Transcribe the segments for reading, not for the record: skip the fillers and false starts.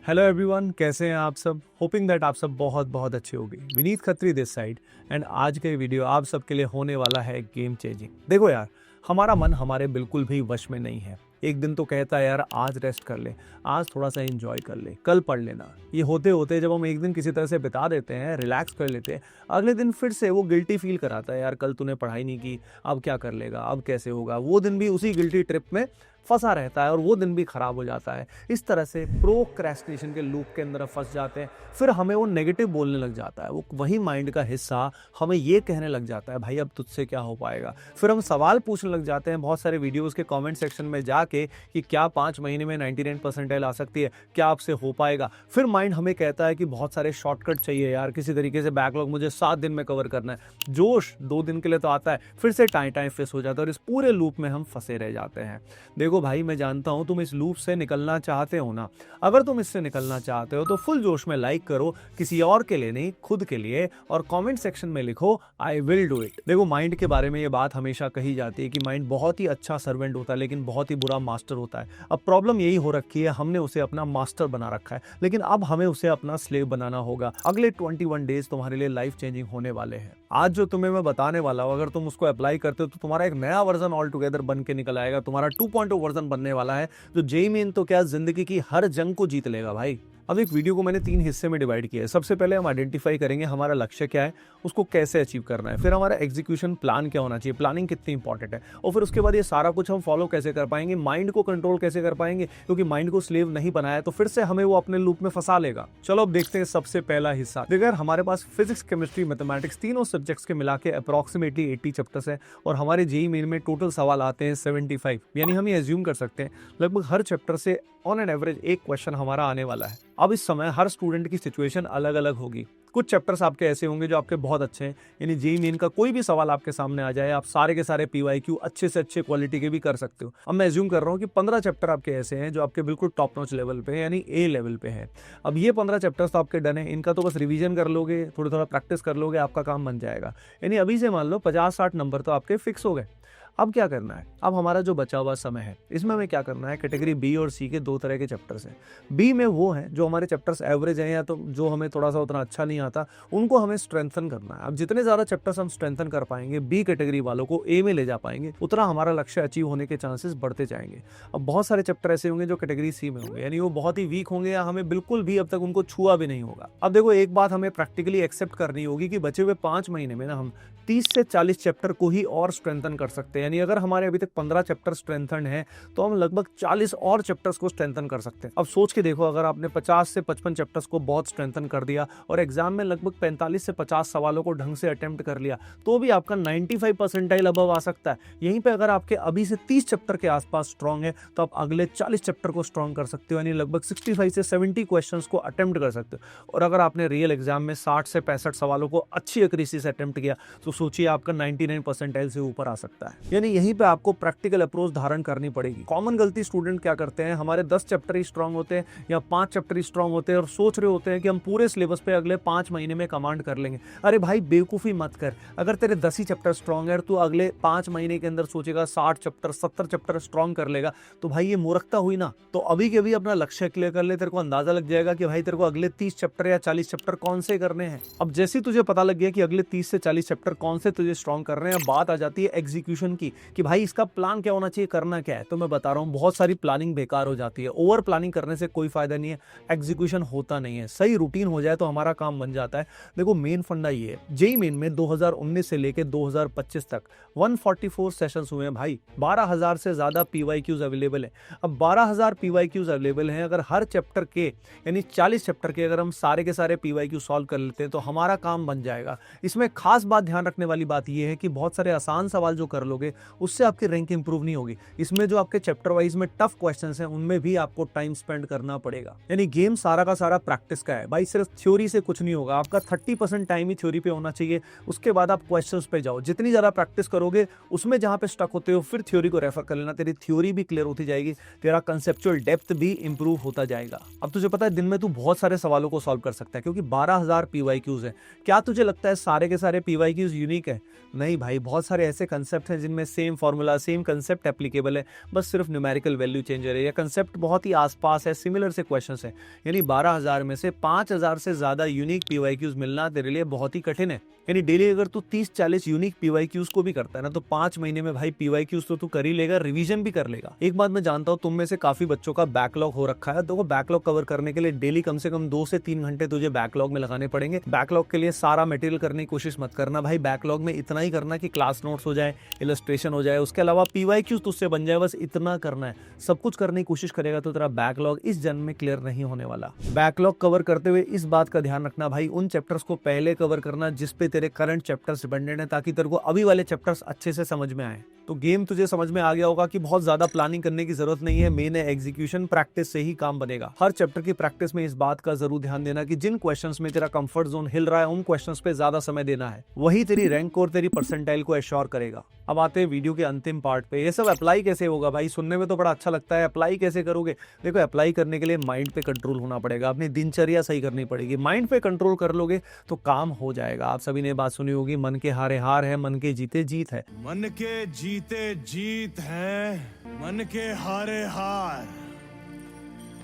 Hello everyone, कैसे हैं आप सब। होपिंग दैट आप सब बहुत बहुत अच्छे होंगे। Vineet Khatri this side and आज का ये वीडियो आप सबके लिए होने वाला है गेम चेंजिंग। देखो यार, हमारा मन हमारे बिल्कुल भी वश में नहीं है। एक दिन तो कहता है यार आज रेस्ट कर ले, आज थोड़ा सा एंजॉय कर ले, कल पढ़ लेना। ये होते होते जब हम एक दिन किसी तरह से बिता देते हैं, रिलैक्स कर लेते हैं, अगले दिन फिर से वो गिल्टी फील कराता है, यार कल तूने पढ़ाई नहीं की, अब क्या कर लेगा, अब कैसे होगा। वो दिन भी उसी गिल्टी ट्रिप में फंसा रहता है और वो दिन भी खराब हो जाता है। इस तरह से प्रोक्रेस्टिनेशन के लूप के अंदर फंस जाते हैं। फिर हमें वो नेगेटिव बोलने लग जाता है, वो वही माइंड का हिस्सा हमें ये कहने लग जाता है, भाई अब तुझसे क्या हो पाएगा। फिर हम सवाल पूछने लग जाते हैं बहुत सारे वीडियोस के कमेंट सेक्शन में जाके कि क्या 5 महीने में 99 परसेंटाइल आ सकती है, क्या आपसे हो पाएगा। फिर माइंड हमें कहता है कि बहुत सारे शॉर्टकट चाहिए यार, किसी तरीके से बैकलॉग मुझे 7 दिन में कवर करना है। जोश 2 दिन के लिए तो आता है, फिर से टाइम फेस हो जाता है और इस पूरे लूप में हम फंसे रह जाते हैं। देखो भाई, मैं जानता हूं तुम इस लूप से निकलना चाहते हो ना। अगर तुम इससे निकलना चाहते हो तो फुल जोश में लाइक करो, किसी और के लिए नहीं, खुद के लिए, और कमेंट सेक्शन में लिखो आई विल डू इट। देखो, माइंड के बारे में ये बात हमेशा कही जाती है कि माइंड बहुत ही अच्छा सर्वेंट होता है लेकिन बहुत ही बुरा मास्टर होता है। अब प्रॉब्लम यही हो रखी है, हमने उसे अपना मास्टर बना रखा है, लेकिन अब हमें उसे अपना स्लेव बनाना होगा। अगले 21 डेज तुम्हारे लिए लाइफ चेंजिंग होने वाले हैं। आज जो तुम्हें मैं बताने वाला हूं, अगर तुम उसको अप्लाई करते हो तो तुम्हारा एक नया वर्जन ऑल टुगेदर बन के निकल आएगा। तुम्हारा 2.0 वर्जन बनने वाला है जो जेईई मेन तो क्या, जिंदगी की हर जंग को जीत लेगा भाई। अब एक वीडियो को मैंने 3 हिस्से में डिवाइड किया है। सबसे पहले हम आइडेंटिफाई करेंगे हमारा लक्ष्य क्या है, उसको कैसे अचीव करना है, फिर हमारा एग्जीक्यूशन प्लान क्या होना चाहिए, प्लानिंग कितनी इंपॉर्टेंट है, और फिर उसके बाद ये सारा कुछ हम फॉलो कैसे कर पाएंगे, माइंड को कंट्रोल कैसे कर पाएंगे, क्योंकि माइंड को स्लेव नहीं बनाया तो फिर से हमें वो अपने लूप में फंसा लेगा। चलो अब देखते हैं सबसे पहला हिस्सा। देखिए, हमारे पास फिजिक्स, केमिस्ट्री, मैथमेटिक्स तीनों सब्जेक्ट्स के मिला के अप्रॉक्सीमेटली 80 चैप्टर्स हैं और हमारे जेईई मेन में टोटल सवाल आते हैं 75। यानी हम ये एज्यूम कर सकते हैं लगभग हर चैप्टर से ऑन एन एवरेज एक क्वेश्चन हमारा आने वाला है। अब इस समय हर स्टूडेंट की सिचुएशन अलग अलग होगी। कुछ चैप्टर्स आपके ऐसे होंगे जो आपके बहुत अच्छे हैं, यानी जेईई मेन का कोई भी सवाल आपके सामने आ जाए, आप सारे के सारे पीवाईक्यू अच्छे से अच्छे क्वालिटी के भी कर सकते हो। अब मैं एज्यूम कर रहा हूँ कि 15 चैप्टर आपके ऐसे हैं जो आपके बिल्कुल टॉप नॉच लेवल पे हैं, यानी ए लेवल पे हैं। अब ये 15 चैप्टर्स तो आपके डन है, इनका तो बस रिवीजन कर लोगे, थोड़ा थोड़ा प्रैक्टिस कर लोगे, आपका काम बन जाएगा। यानी अभी से मान लो 50-60 नंबर तो आपके फिक्स हो गए। अब क्या करना है, अब हमारा जो बचा हुआ समय है इसमें हमें क्या करना है, कैटेगरी बी और सी के 2 तरह के चैप्टर्स हैं। बी में वो हैं जो हमारे चैप्टर्स एवरेज हैं या तो जो हमें थोड़ा सा उतना अच्छा नहीं आता, उनको हमें स्ट्रेंथन करना है। अब जितने ज़्यादा चैप्टर्स हम स्ट्रेंथन कर पाएंगे, बी कैटेगरी वालों को ए में ले जा पाएंगे, उतना हमारा लक्ष्य अचीव होने के चांसेस बढ़ते जाएंगे। अब बहुत सारे चैप्टर ऐसे होंगे जो कैटेगरी सी में होंगे, यानी वो बहुत ही वीक होंगे या हमें बिल्कुल भी अब तक उनको छुआ भी नहीं होगा। अब देखो, एक बात हमें प्रैक्टिकली एक्सेप्ट करनी होगी कि बचे हुए 5 महीने में ना हम 30 से 40 चैप्टर को ही और स्ट्रेंथन कर सकते हैं। यानी अगर हमारे अभी तक 15 चैप्टर स्ट्रेंथन है तो हम लगभग 40 और चैप्टर्स को स्ट्रेंथन कर सकते हैं। अब सोच के देखो, अगर आपने 50 से 55 चैप्टर्स को बहुत स्ट्रेंथन कर दिया और एग्जाम में लगभग 45 से 50 सवालों को ढंग से अटेम्प्ट कर लिया, तो भी आपका 95 परसेंटाइल अबव आ सकता है। यहीं पे अगर आपके अभी से 30 चैप्टर के आसपास स्ट्रॉन्ग है तो आप अगले 40 चैप्टर को स्ट्रॉन्ग कर सकते हो, यानी लगभग 65 से 70 क्वेश्चन को अटेम्प्ट कर सकते हो। और अगर आपने रियल एग्जाम में 60 से 65 सवालों को अच्छी एक्यूरेसी से अटेम्प्ट किया तो सोचिए आपका 99 परसेंटाइल से ऊपर आ सकता है। यानी यहीं पे आपको प्रैक्टिकल अप्रोच धारण करनी पड़ेगी। कॉमन गलती स्टूडेंट क्या करते हैं, हमारे 10 चैप्टर ही स्ट्रांग होते हैं या 5 चैप्टर ही स्ट्रांग होते हैं और सोच रहे होते हैं कि हम पूरे सिलेबस पे अगले 5 महीने में कमांड कर लेंगे। अरे भाई, बेवकूफ़ी मत कर। अगर तेरे 10 ही चैप्टर स्ट्रांग है तो अगले 5 महीने के अंदर सोचेगा 60 चैप्टर 70 चैप्टर स्ट्रांग कर लेगा, तो भाई ये मूर्खता हुई ना। तो अभी के अभी अपना लक्ष्य क्लियर कर ले, तेरे को अंदाजा लग जाएगा कि भाई तेरे को अगले 30 चैप्टर या 40 चैप्टर कौन से करने हैं। अब जैसे तुझे पता लग गया कि अगले 30 से 40 चैप्टर कौन से तुझे स्ट्रांग कर रहे हैं, बात आ जाती है एग्जीक्यूशन की कि भाई इसका प्लान क्या होना चाहिए, करना क्या है। तो मैं बता रहा हूँ, बहुत सारी प्लानिंग बेकार हो जाती है। ओवर प्लानिंग करने से कोई फायदा नहीं है, एग्जीक्यूशन होता नहीं है। सही रूटीन हो जाए तो हमारा काम बन जाता है। देखो, मेन फंडा ये है, जेईई मेन में 2019 से लेकर 2025 तक 144 सेशंस हुए हैं भाई। 12,000 से ज्यादा पीवाईक्यूज अवेलेबल है। अब 12,000 पीवाईक्यूज अवेलेबल हैं, अगर हर चैप्टर के यानी 40 चैप्टर के अगर हम सारे के सारे पीवाईक्यू सॉल्व कर लेते हैं तो हमारा काम बन जाएगा। इसमें खास बात ध्यान रखने वाली बात यह है कि बहुत सारे आसान सवाल जो कर लोगे उससे आपकी रैंक इंप्रूव नहीं होगी। इसमें जो आपके चैप्टर वाइज में टफ क्वेश्चंस हैं उनमें भी आपको टाइम स्पेंड करना पड़ेगा। यानी गेम सारा का सारा प्रैक्टिस का है भाई, सिर्फ थ्योरी से कुछ नहीं होगा। आपका 30% टाइम ही थ्योरी पे होना चाहिए, उसके बाद आप क्वेश्चंस पे जाओ। जितनी ज्यादा प्रैक्टिस करोगे उसमें जहां पे स्टक होते हो फिर थ्योरी को रेफर कर लेना, तेरी थ्योरी भी क्लियर होती जाएगी, तेरा कंसेप्चुअल डेप्थ भी इंप्रूव होता जाएगा। अब तुझे पता है दिन में तू बहुत सारे सवालों को सॉल्व कर सकता है क्योंकि 12,000 पीवाईक्यूज है। क्या तुझे लगता है सारे के सारे पीवाईक्यूज यूनिक है? नहीं भाई, बहुत सारे ऐसे कंसेप्ट हैं जिनमें same formula, same concept applicable है, बस सिर्फ न्यूमेरिकल वैल्यू चेंजर है या कंसेप्ट बहुत ही आसपास है, सिमिलर से क्वेश्चंस हैं। यानी 12,000 में से 5,000 से ज्यादा यूनिक पीवाईक्यूज मिलना तेरे लिए बहुत ही कठिन है। यानी डेली अगर तू 30-40 यूनिक पीवाईक्यूज को भी करता है ना, तो 5 महीने में भाई पीवाईक्यूज तो तू कर ही लेगा, रिवीजन भी कर लेगा। एक बात मैं जानता हूँ, तुम में से काफी बच्चों का बैकलॉग हो रखा है, तो वो बैकलॉग कवर करने के लिए डेली कम से कम 2 से 3 घंटे तुझे बैकलॉग में लगाने पड़ेंगे। बैकलॉग के लिए सारा मटेरियल करने की कोशिश मत करना भाई, बैकलॉग में इतना ही करना कि क्लास नोट्स हो जाए, इलस्ट्रेशन हो जाए, उसके अलावा पीवाईक्यूज तुझसे बन जाए, बस इतना करना है। सब कुछ करने की कोशिश करेगा तो तेरा बैकलॉग इस जन्म में क्लियर नहीं होने वाला। बैकलॉग कवर करते हुए इस बात का ध्यान रखना भाई, उन चैप्टर्स को पहले कवर करना जिसपे तेरे करंट चैप्टर्स डिपेंडेंट है, ताकि तेरे को अभी वाले चैप्टर्स अच्छे से समझ में आए। तो गेम तुझे समझ में आ गया होगा कि बहुत ज्यादा प्लानिंग करने की जरूरत नहीं है, मेन है एग्जीक्यूशन, प्रैक्टिस से ही काम बनेगा। हर चैप्टर की प्रैक्टिस में इस बात का जरूर ध्यान देना कि जिन क्वेश्चंस में तेरा कंफर्ट जोन हिल रहा है, उन क्वेश्चंस पे ज्यादा समय देना है, वही तेरी रैंक और तेरी परसेंटाइल को एश्योर करेगा। अब आते हैं वीडियो के अंतिम पार्ट पे। ये सब अप्लाई कैसे होगा भाई? सुनने में तो बड़ा अच्छा लगता है, अप्लाई कैसे करोगे? देखो, अप्लाई करने के लिए माइंड पे कंट्रोल होना पड़ेगा, अपनी दिनचर्या सही करनी पड़ेगी। माइंड पे कंट्रोल कर लोगे तो काम हो जाएगा। आप सभी ने बात सुनी होगी, मन के हारे हार है, मन के जीते जीत है। मन के जीते जीत है, मन के हारे हार।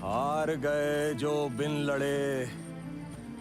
हार गए जो बिन लड़े,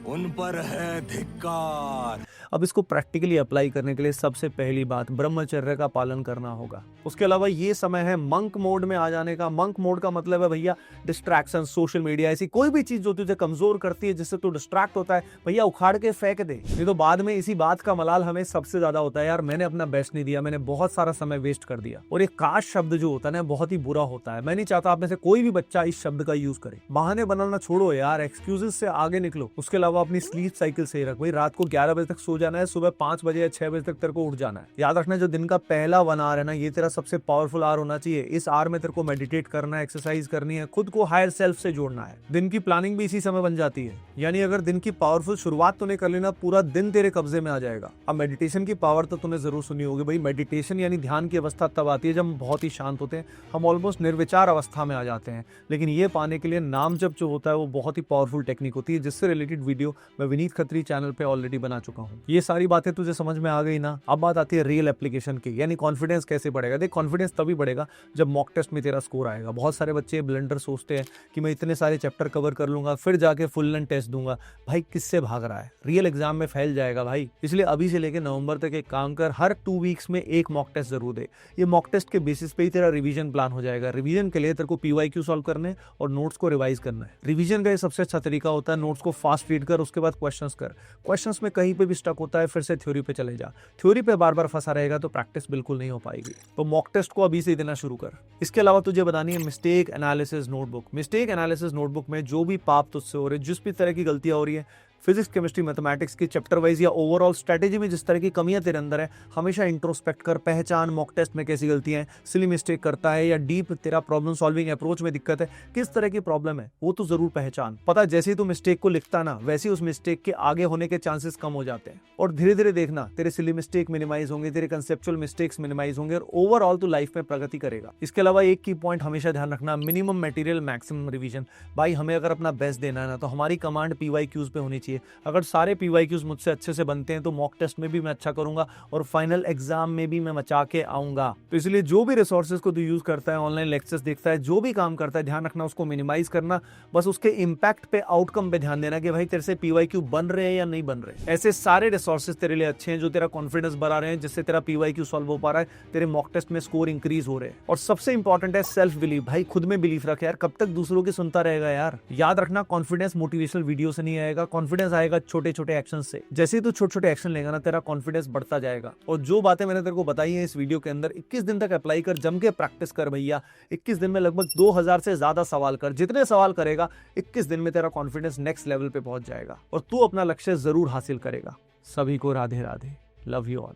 उन पर है धिक्कार। अब इसको प्रैक्टिकली अप्लाई करने के लिए सबसे पहली बात, ब्रह्मचर्य का पालन करना होगा। उसके अलावा ये समय है मंक मोड में आ जाने का। मंक मोड का मतलब है भैया डिस्ट्रैक्शन, सोशल मीडिया, ऐसी कोई भी चीज जो तुझे कमजोर करती है, जिससे तू डिस्ट्रैक्ट होता है, भैया उखाड़ के फेंक दे। नहीं तो बाद में इसी बात का मलाल हमें सबसे ज्यादा होता है, यार मैंने अपना बेस्ट नहीं दिया, मैंने बहुत सारा समय वेस्ट कर दिया। और एक काश शब्द जो होता है ना, बहुत ही बुरा होता है। मैं नहीं चाहता आप में से कोई भी बच्चा इस शब्द का यूज करे। बहाने बनाना छोड़ो यार, एक्सक्यूजेस से आगे निकलो। उसके अलावा अपनी स्लीप साइकिल सही रख भाई, रात को 11 बजे तक सो जाना है, सुबह 5 बजे या 6 बजे तक तेरे को उठ जाना है। याद रखना, जो दिन का पहला 1 आवर है ना, ये तेरा सबसे पावरफुल आवर होना चाहिए। इस आवर में तेरे को मेडिटेट करना है, एक्सरसाइज करनी है, खुद को हायर सेल्फ से जोड़ना है। दिन की प्लानिंग भी इसी समय बन जाती है। यानी अगर दिन की पावरफुल शुरुआत तूने कर लेना, पूरा दिन तेरे कब्जे में आ जाएगा। अब मेडिटेशन की पावर तो तूने जरूर सुनी होगी भाई। मेडिटेशन यानी ध्यान की अवस्था तब आती है जब हम बहुत ही शांत होते हैं, हम ऑलमोस्ट निर्विचार अवस्था में आ जाते हैं। लेकिन ये पाने के लिए नाम जप जो होता है वो बहुत ही पावरफुल टेक्निक होती है, जिससे रिलेटेड वीडियो मैं विनीत खत्री चैनल पे ऑलरेडी बना चुका हूँ। ये सारी बातें तुझे समझ में आ गई ना? अब बात आती है रियल एप्लीकेशन की, यानी कॉन्फिडेंस कैसे बढ़ेगा। देख, कॉन्फिडेंस तभी बढ़ेगा जब मॉक टेस्ट में तेरा स्कोर आएगा। बहुत सारे बच्चे ब्लंडर सोचते हैं कि मैं इतने सारे चैप्टर कवर कर लूंगा, फिर जाके फुल लेंथ टेस्ट दूंगा। भाई किससे भाग रहा है? रियल एग्जाम में फैल जाएगा भाई। इसलिए अभी से लेकर नवंबर तक एक काम कर, हर 2 वीक्स में एक मॉक टेस्ट जरूर दे। ये मॉक टेस्ट के बेसिस पे ही तेरा रिवीजन प्लान हो जाएगा। रिवीजन के लिए तेरे को पीवाईक्यू सॉल्व करने और नोट्स को रिवाइज करना है। रिवीजन का ये सबसे अच्छा तरीका होता है, नोट्स को फास्ट रीड कर, उसके बाद क्वेश्चंस कर। क्वेश्चंस में कहीं पे भी स्टक होता है, फिर से थ्योरी पे चले जा। थ्योरी पे बार बार फंसा रहेगा तो प्रैक्टिस बिल्कुल नहीं हो पाएगी। तो मॉक टेस्ट को अभी से देना शुरू कर। इसके अलावा तुझे बतानी है mistake analysis notebook. Mistake analysis notebook में जो भी पाप तुझसे हो रहे, जिस भी तरह की गलतियां हो रही है, फिजिक्स, केमिस्ट्री, मैथमेटिक्स की चैप्टर वाइज या ओवरऑल स्ट्रेटेजी में जिस तरह की कमियां तेरे अंदर है, हमेशा इंट्रोस्पेक्ट कर, पहचान मॉक टेस्ट में कैसी गलतियां हैं, सिली मिस्टेक करता है या डीप तेरा प्रॉब्लम सॉल्विंग अप्रोच में दिक्कत है, किस तरह की प्रॉब्लम है वो तो जरूर पहचान। पता है, जैसे ही तू मिस्टेक को लिखता ना, वैसे ही उस मिस्टेक के आगे होने के चांसेस कम हो जाते हैं। और धीरे धीरे देखना, तेरे सिली मिस्टेक मिनिमाइज होंगे, तेरे कंसेप्चुअल मिस्टेक्स मिनिमाइज होंगे और ओवरऑल तू लाइफ में प्रगति करेगा। इसके अलावा एक की पॉइंट हमेशा ध्यान रखना, मिनिमम मटेरियल मैक्सिमम रिवीजन। भाई हमें अगर अपना बेस्ट देना है ना, तो हमारी कमांड पीवाईक्यूज पे होनी चाहिए। अगर सारे पीवाईक्यूज मुझसे अच्छे से बनते हैं तो मॉक टेस्ट में भी मैं अच्छा करूंगा और फाइनल एग्जाम में भी मैं मचा के आऊंगा। तो इसलिए जो भी रिसोर्सेज को तू यूज करता है, ऑनलाइन लेक्चर्स देखता है, जो भी काम करता है, ध्यान रखना उसको मिनिमाइज करना। बस उसके इंपैक्ट पे, आउटकम पे ध्यान देना कि भाई तेरे से पीवाईक्यू बन रहे हैं या नहीं बन रहे। ऐसे सारे रिसोर्सेज तेरे लिए अच्छे हैं जो तेरा कॉन्फिडेंस बढ़ा रहे हैं, जिससे तेरा पीवाईक्यू सॉल्व हो पा रहा है, तेरे मॉक टेस्ट में स्कोर इंक्रीज हो रहे हैं। और सबसे इंपॉर्टेंट है सेल्फ बिलीव। भाई खुद में बिलीव रख यार, कब तक दूसरों की सुनता रहेगा यार। याद रखना, कॉन्फिडेंस मोटिवेशनल वीडियो से नहीं आएगा, कॉन्फिडेंस आएगा छोटे छोटे एक्शन से। जैसे ही तू छोटे छोटे एक्शन लेगा ना, तेरा कॉन्फिडेंस बढ़ता जाएगा। और जो बातें मैंने तेरे को बताई है इस वीडियो के अंदर, 21 दिन तक अप्लाई कर, जम के प्रैक्टिस कर भैया। 21 दिन में लगभग 2000 से ज्यादा सवाल कर। जितने सवाल करेगा 21 दिन में तेरा कॉन्फिडेंस नेक्स्ट लेवल पे पहुंच जाएगा और तू अपना लक्ष्य जरूर हासिल करेगा। सभी को Radhe Radhe. Love you all.